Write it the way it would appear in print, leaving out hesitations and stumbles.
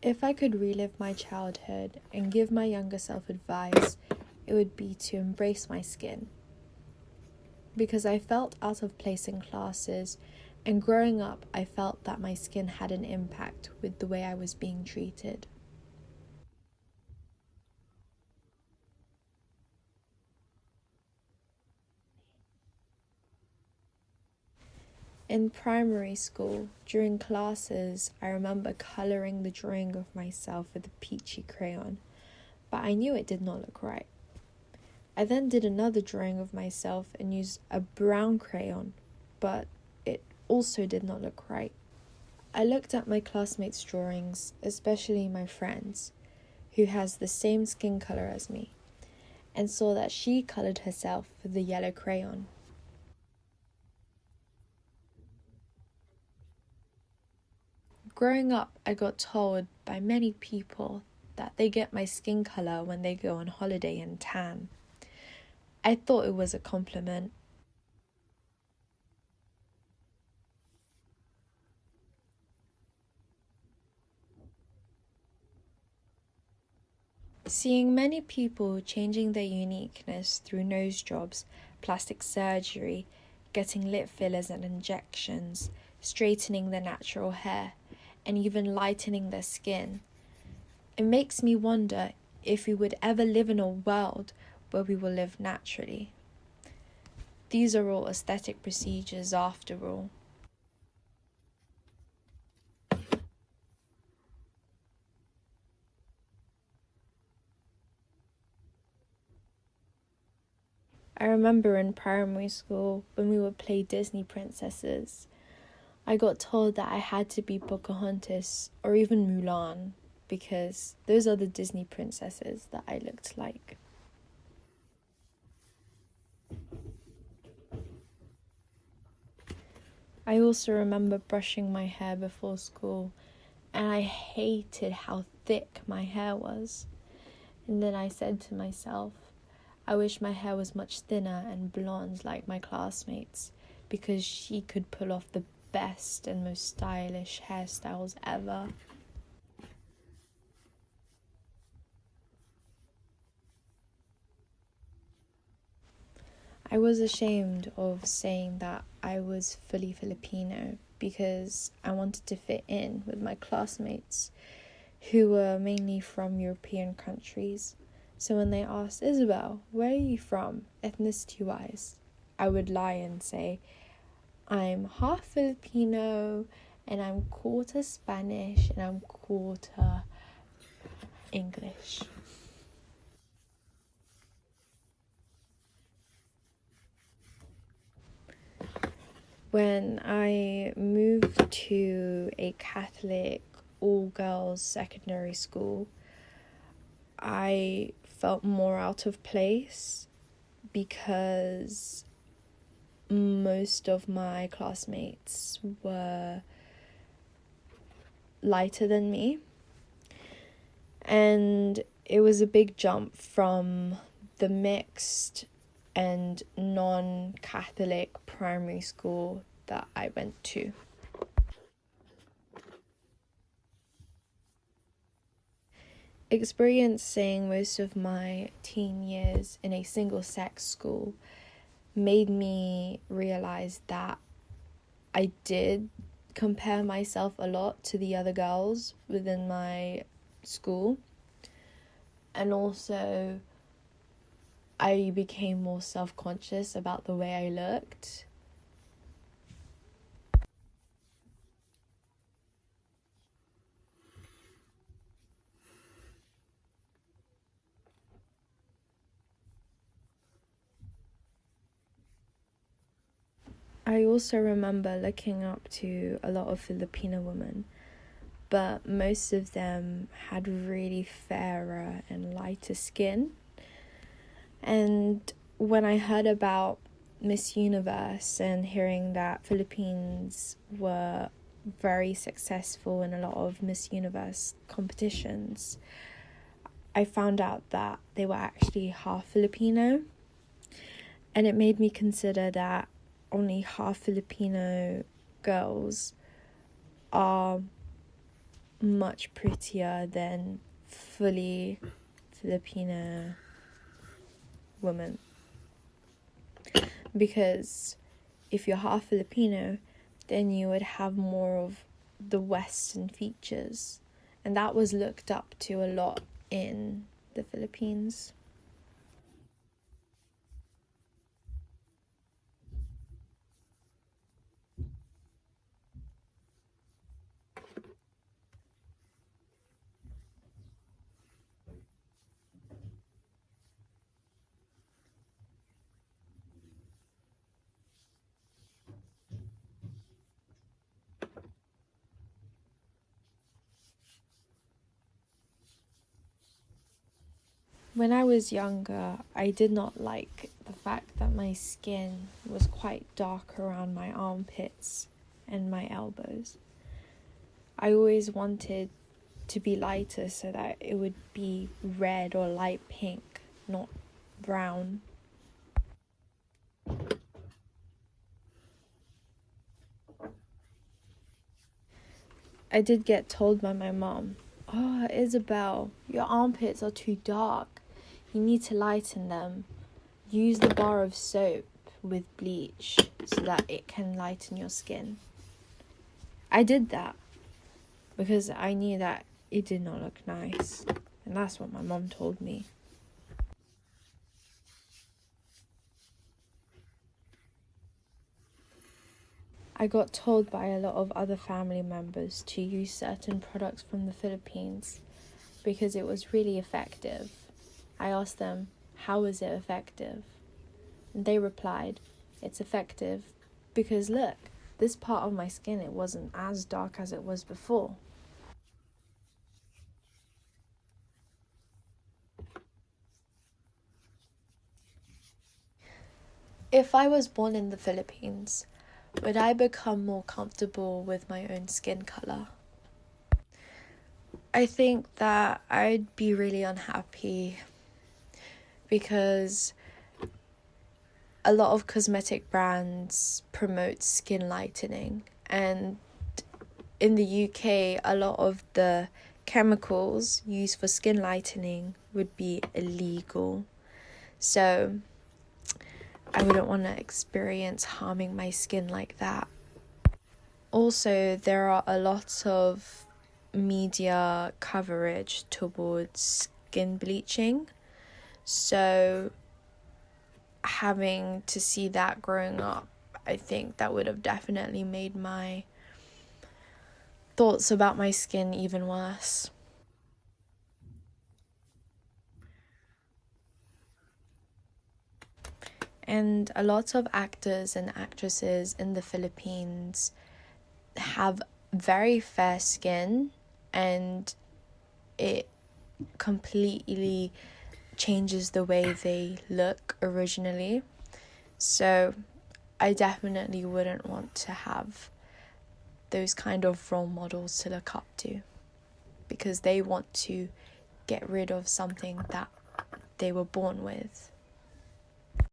If I could relive my childhood and give my younger self advice, it would be to embrace my skin. Because I felt out of place in classes, and growing up, I felt that my skin had an impact with the way I was being treated. In primary school, during classes, I remember colouring the drawing of myself with a peachy crayon, but I knew it did not look right. I then did another drawing of myself and used a brown crayon, but it also did not look right. I looked at my classmates' drawings, especially my friend's, who has the same skin colour as me, and saw that she coloured herself with the yellow crayon. Growing up, I got told by many people that they get my skin colour when they go on holiday and tan. I thought it was a compliment. Seeing many people changing their uniqueness through nose jobs, plastic surgery, getting lip fillers and injections, straightening their natural hair, and even lightening their skin, it makes me wonder if we would ever live in a world where we will live naturally. These are all aesthetic procedures after all. I remember in primary school when we would play Disney princesses, I got told that I had to be Pocahontas or even Mulan because those are the Disney princesses that I looked like. I also remember brushing my hair before school, and I hated how thick my hair was. And then I said to myself, I wish my hair was much thinner and blonde like my classmates, because she could pull off the best and most stylish hairstyles ever. I was ashamed of saying that I was fully Filipino because I wanted to fit in with my classmates who were mainly from European countries. So when they asked, Isabel, where are you from, ethnicity-wise? I would lie and say, I'm half Filipino and I'm quarter Spanish and I'm quarter English. When I moved to a Catholic all-girls secondary school, I felt more out of place because most of my classmates were lighter than me, and it was a big jump from the mixed and non-Catholic primary school that I went to. Experiencing most of my teen years in a single-sex school made me realize that I did compare myself a lot to the other girls within my school, and also I became more self-conscious about the way I looked. I also remember looking up to a lot of Filipino women, but most of them had really fairer and lighter skin. And when I heard about Miss Universe and hearing that Philippines were very successful in a lot of Miss Universe competitions, I found out that they were actually half Filipino. And it made me consider that only half Filipino girls are much prettier than fully Filipino women. Because if you're half Filipino, then you would have more of the Western features. And that was looked up to a lot in the Philippines. When I was younger, I did not like the fact that my skin was quite dark around my armpits and my elbows. I always wanted to be lighter so that it would be red or light pink, not brown. I did get told by my mom, "Oh, Isabel, your armpits are too dark. You need to lighten them. Use the bar of soap with bleach so that it can lighten your skin." I did that because I knew that it did not look nice. And that's what my mom told me. I got told by a lot of other family members to use certain products from the Philippines because it was really effective. I asked them, "How is it effective?" And they replied, "It's effective because look, this part of my skin, it wasn't as dark as it was before." If I was born in the Philippines, would I become more comfortable with my own skin color? I think that I'd be really unhappy because a lot of cosmetic brands promote skin lightening, and in the UK, a lot of the chemicals used for skin lightening would be illegal. So I wouldn't want to experience harming my skin like that. Also, there are a lot of media coverage towards skin bleaching. So having to see that growing up, I think that would have definitely made my thoughts about my skin even worse. And a lot of actors and actresses in the Philippines have very fair skin, and it completely changes the way they look originally. So I definitely wouldn't want to have those kind of role models to look up to because they want to get rid of something that they were born with.